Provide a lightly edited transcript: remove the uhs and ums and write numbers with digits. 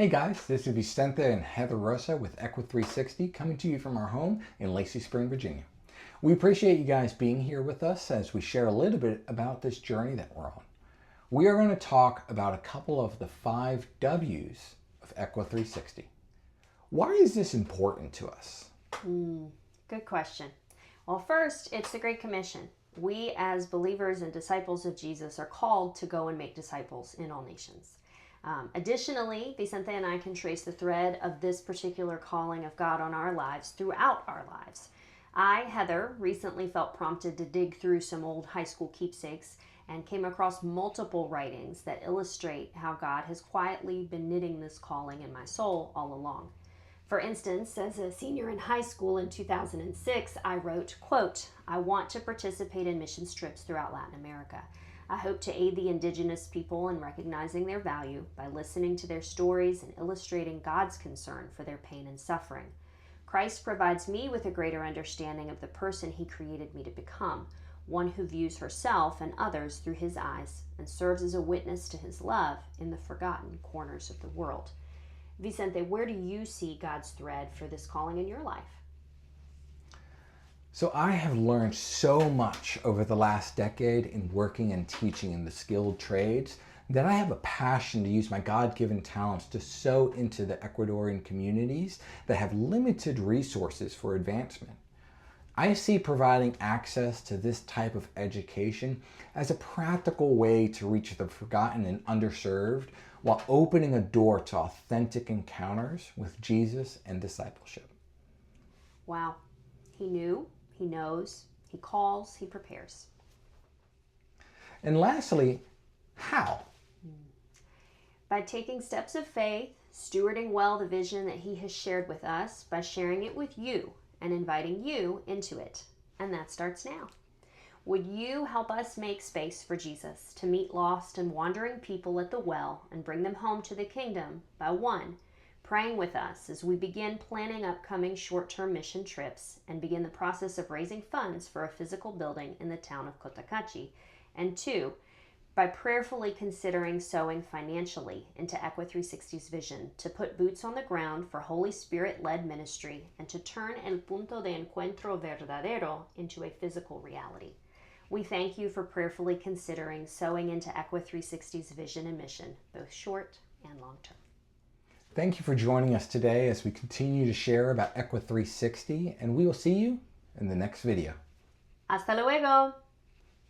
Hey guys, this is Vicente and Heather Rosa with Ecua 360 coming to you from our home in Lacey Spring, Virginia. We appreciate you guys being here with us as we share a little bit about this journey that we're on. We are going to talk about a couple of the 5 W's of Ecua 360. Why is this important to us? Good question. Well, first, it's the Great Commission. We, as believers and disciples of Jesus, are called to go and make disciples in all nations. Additionally, Vicente and I can trace the thread of this particular calling of God on our lives throughout our lives. I, Heather, recently felt prompted to dig through some old high school keepsakes and came across multiple writings that illustrate how God has quietly been knitting this calling in my soul all along. For instance, as a senior in high school in 2006, I wrote, quote, "I want to participate in missions trips throughout Latin America. I hope to aid the indigenous people in recognizing their value by listening to their stories and illustrating God's concern for their pain and suffering. Christ provides me with a greater understanding of the person he created me to become, one who views herself and others through his eyes and serves as a witness to his love in the forgotten corners of the world." Vicente, where do you see God's thread for this calling in your life? So I have learned so much over the last decade in working and teaching in the skilled trades that I have a passion to use my God-given talents to sow into the Ecuadorian communities that have limited resources for advancement. I see providing access to this type of education as a practical way to reach the forgotten and underserved while opening a door to authentic encounters with Jesus and discipleship. Wow. He knew, he knows, he calls, he prepares. And lastly, how? By taking steps of faith, stewarding well the vision that he has shared with us, by sharing it with you and inviting you into it. And that starts now. Would you help us make space for Jesus to meet lost and wandering people at the well and bring them home to the kingdom by 1, praying with us as we begin planning upcoming short-term mission trips and begin the process of raising funds for a physical building in the town of Cotacachi, and 2, by prayerfully considering sowing financially into Ecua 360's vision to put boots on the ground for Holy Spirit-led ministry and to turn el punto de encuentro verdadero into a physical reality. We thank you for prayerfully considering sowing into Ecua 360's vision and mission, both short and long term. Thank you for joining us today as we continue to share about Ecua 360, and we will see you in the next video. Hasta luego!